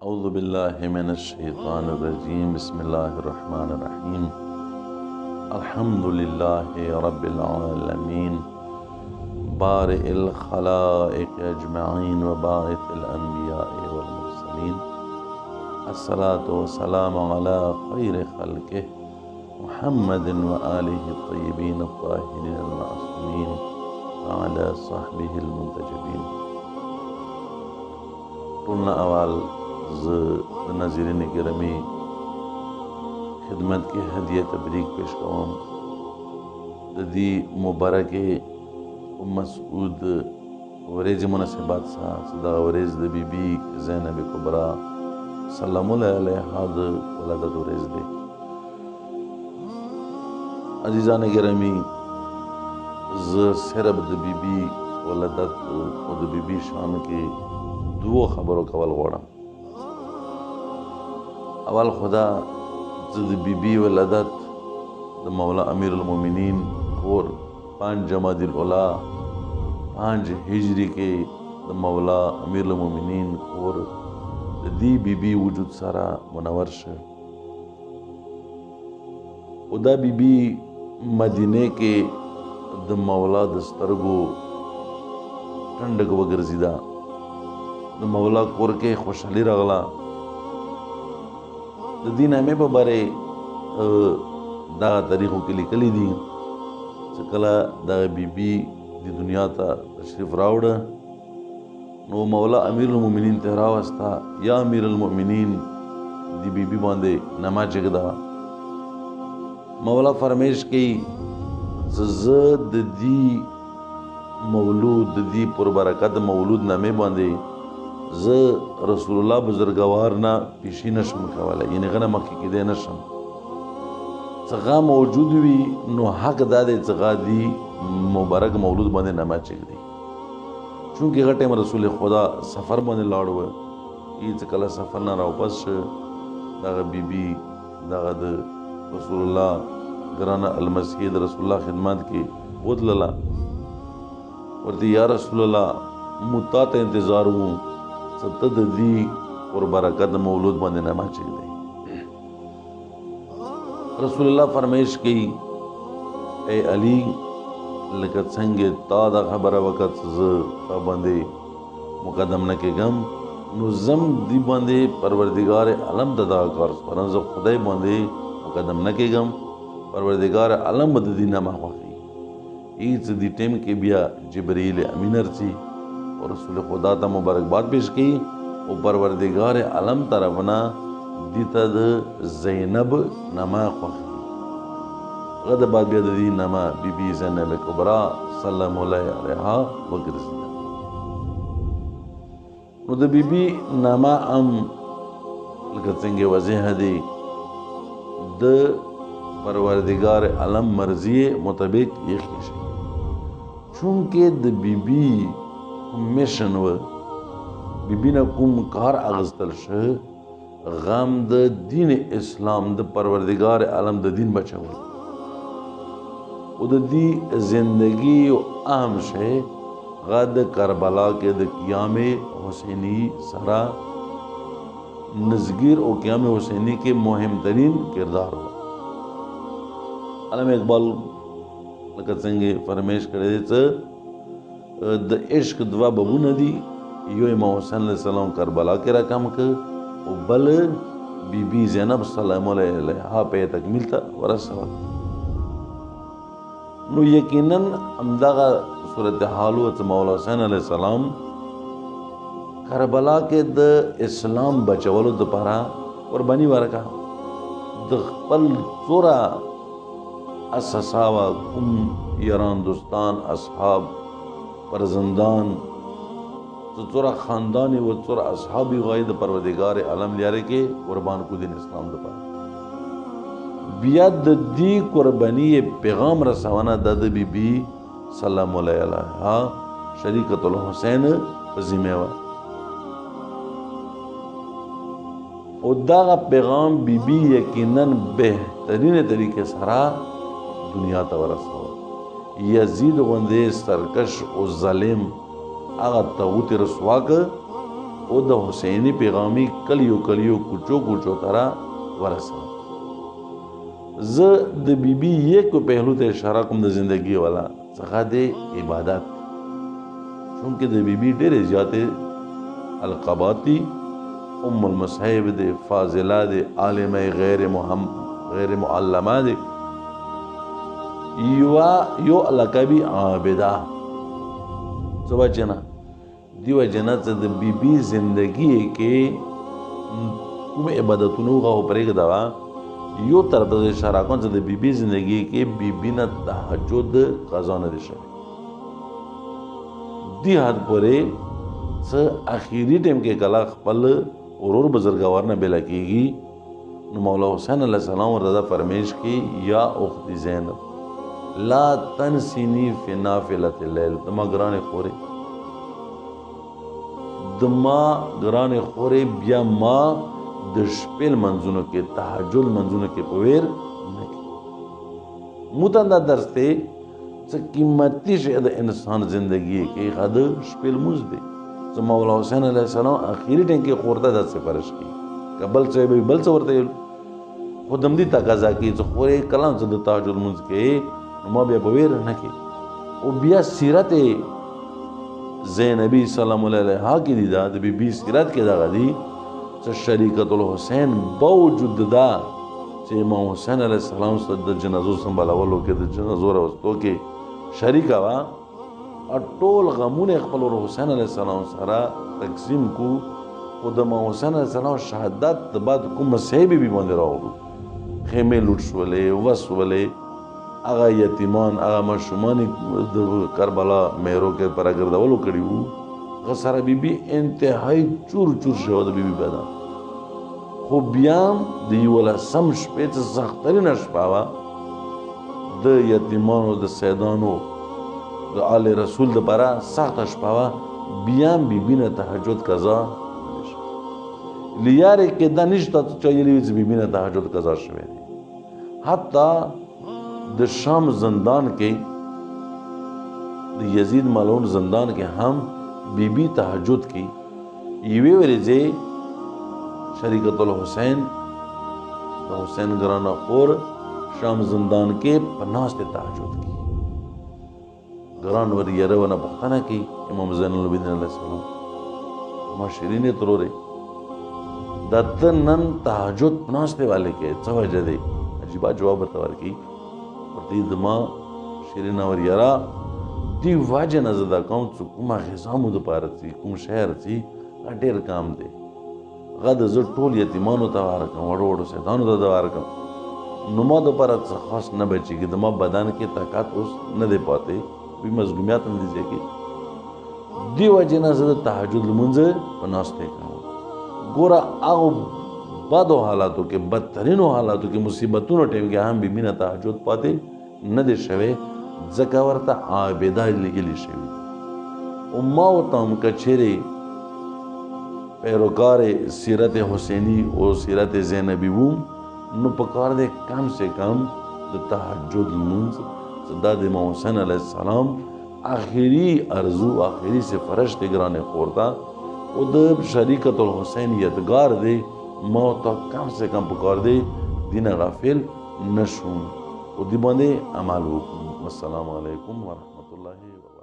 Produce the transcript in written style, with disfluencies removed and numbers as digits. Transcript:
औज़ु बिल्लाहि मिनश्शैतानिर्रजीम बिस्मिल्लाहिर्रहमानिर्रहीम अल्हम्दुलिल्लाहि रब्बिल आलमीन बारिइल खलाइक़ अजमईन व बाइसिल अंबियाइ वल मुरसलीन अस्सलातु वस्सलामु अला खैरि खल्क़िहि मुहम्मदिन व आलिहि तय्यबीन अत्ताहिरीन अल-मासूमीन व अला सहबिहिल मुंतजबीन। टुलना अवाल नाज़रीन गिरामी खिदमत की हदिया तबरीक पेश करूँ ददी मुबारक मसूद वरेज मुनसिबात सा सदा वरेज द बीबी ज़ैनब कोबरा सल्लल्लाहु अलैहा ولادت वरेज दे। अजीज़ान गिरामी सिर्फ द बीबी ولادت और द बीबी शान के दो खबरों कवल गोड़ा अवल खुदा ज़द बीबी वलादत द मौला अमीरुल मोमिनीन और 5 जमादी उल 5 हिजरी के द मौला अमीरुल मोमिनीन और दी बीबी वजूद सारा मुनवर्श उदा बीबी मदीने के द मौला दस्तरगो ठंडक वगरजिदा द मौला कोर के खुशहाली रगला द दीन हमें पर बारे दा तारीखों के लिए कली दी सकला दा बीबी दी दुनिया ता तशरीफ रावड़ नो मौला अमीरुल मोमिनीन तेहरावस्ता या अमीरुल मोमिनीन दी बीबी बांधे नमा चगदा मौला फरमेश की ज़द दी मौलूद दी पुरबरकत मौलूद नमे बांधे ज रसूलुल्लाह बुजुर्गवार ना पेशी नशम कवाला यानी गना मक्की की दे नशम सगा मौजूद भी नो हक दादे सगा दी मुबारक मौलूद बने नमा चेक दी चूंकि घटे में रसूल खुदा सफ़र बने लाड़ हुए ईद कला सफ़र ना वापस दाग बीबी दाग रसूलुल्लाह गराना अलमसीद रसूलुल्लाह खिदमत की बहुत लला और या रसूलुल्लाह मुतात इंतज़ार हूँ सतद दी और बरकत मौलूद बंदे नमा चाहिए। रसूलुल्लाह फरमाइश की ए अली लगत संगे तादा खबर वक़्त ज बंदे मुकदम न के गम नुज़म दी बंदे परवरदिगार अलम ददा कर परंज खुदाई बंदे मुकदम न के गम परवरदिगार अलम बदी नमा वाक़ई ईद दी टेम के बिया जिब्रील अमीनर थी और रसूल खुदा ता मुबारकबाद पेश की और परवरदिगार अलम तरफना दितद ज़ैनब नमा ख़ुशी गद बाद दी नमा बीबी ज़ैनब कोबरा सल्लल्लाहु अलैहा वसल्लम नुद बीबी नमा अम लगतेंगे वजह दे द परवरदिगार अलम मर्जी मुताबिक ये खिश चूंकि द बीबी मिशन व बीबी न कुम कार अगस्तल शह गाम द दीन इस्लाम द परवरदिगार आलम द दीन बचाव उद दी जिंदगी अहम शे गद करबला के द क़ियाम हुसैनी सरा नज़गीर और क़ियाम हुसैनी के मुहिम तरीन किरदार हुआ अलम इकबाल लगत संगे फरमेश करे द इश्क दुआ बबू नदी यो इमाम हुसैन सलाम करबला के रकम के बल बीबी ज़ैनब सल्लल्लाहु अलैहा पे तकमील था वरसा नो यकीनन अमदा सूरत हाल मौला हुसैन अलैहि सलाम करबला के द इस्लाम बचवलो दोबारा और बनी वारका द पल चोरा अससावा कुम यारान दोस्तान असहाब परजंदान तो चोरा ख़ानदानी व चोरा असहाबी गायद परवरदिगार आलम लियारे के कुर्बान को दिन इस्लाम दपा बियाद दी कुर्बानी पैगाम रसावाना दद बीबी सल्लल्लाहु अलैहा शरीकतुल हुसैन जिम्मेवा उदा का पैगाम बीबी यकीनन बेहतरीन तरीके सरा दुनिया तवरसा यजीद वंदे सरकश और जालिम आगा तगूत रसवा او د حسینی پیغامی کلیو کلیو کوچو کوچو ترا ورسو. زه د بیبي یک پهلو ته اشاره کوم د زندگی والا څخه د عبادت، چونکه د بیبي ډېرې زیاتې القابات دي. ام المصحب دی، فاضله دی، عالمه غیر معلمه دی، یو لقبی عابده. څه وجه نه؟ دې وجه نه چې د بیبي زندگی کې کوم عبادتونه هغه پرېږده وه. یو طرف ته اشاره کوم چې د بیبي زندگی کې بیبي نه تهجد قضا نه دی شوی. دې حد پورې څه اخیری ټیم کې کله خپل ورور بزرګوار نه بېله کېږي نو مولا حسین علیه السلام ورته دا فرمیش کی یا اخت زینب لا تنسینی فی نافلة اللیل، دما ګرانې خورې بیا ما د شپې لمنځونو کې تهجد لمنځونو کې په ویر نه کړي. موږ ته دا درس دی څه قیمتي شی د انسان زندګي کې هغه د شپې لمونځ دی. چې مولا حسین علیه السلام اخیری ټیم کې خورده داسې فرش کی که بل څه به بل څه ورته ویل، خو د همدې تقاضا کوي چې خورې کله چې د تهجد لمونځ کوې نو ما بیا په ویر نه کړي. او بیا سیرت زینبی سلام الله علیها کې دي، دا د بیبي سیرت کې دغه دي چې شریکت الحسین باوجود دا چې امام حسین علیه السلام سره د جنازو سنبالولو کې د جنازو راوستو کې شریکه وه. ټول غمونه خپل ور حسین علیه السلام سره تقسیم کو. خو د امام حسین علیه السلام شهادت د بعد کوم مصیبې به باندې راوړو، خیمې لوټ شولې، وسولې، هغه یتیمان هغه ماشومان د کربلا میرو کې پر ګرځولو کړي وو. هغه سره بیبي انتهایی چور چور شوه د بیبي بدن. خو بیا د یولسم شپې څه سختترینه شپه وه د یتیمانو د سیدانو د آل رسول دپاره سخته شپه وه. بیا هم بیبي نه تهجد قضا لیارې کې دا نشته چې ویلي وي چې بیبي نه تهجد قضا شوی دی. حتی د شام زندان کې د یزید ملعون زندان کې هم بیبي تهجد کی. یوې ورځې شریکت الحسین د حسین ګرانه خور شام زندان کې په ناستې تهجد کی. ګران ور یره ونه پوښتنه کی امام زین العابدین علیه السلام ما شیرینې ترورې دا ته نن تهجد په ناستې والے کې څه وجه دی؟ عجیبه جواب ورته ورکړي. ورته زما شیرینه ور یره دې وجه نه زه دا کوم چې کومه غذا مو دپاره ځي کوم شی راځي هغه ډېر کام دی. هغه د زه ټول یتیمانو ته ورکړم، وړو وړو سیدانو ته ورکړم، نو ما دپاره څه خاص نه بچېږي. زما بدن کې طاقت اوس نه دی پاتې، وی مظلومیات هم دي ځای کې. دې وجې نه زه د تهجد لمونځ په ناستې کوم. ګوره هغو بدو حالاتو کې بدترینو حالاتو کې مصیبتونو ټیم کې هم بیبي نه تهجد پاتې نه دی شوی، ځکه ورته عابده لیکلي شوي. او ما ورته هم که چیرې پیروکار سیرت حسینی او سیرت زینبی وم نو پکار دی کم سے کم د تهجد لمونځ دا د امام حسین علیه السلام آخری ارزو آخری سفارش دی ګرانې خور ته او د شریکت الحسین یادګار دی. ما ته کم سے کم پکار دی دین غافل نشوم او دی باندې عمل وکړو. السلام علیکم ورحمت الله وبرکاته.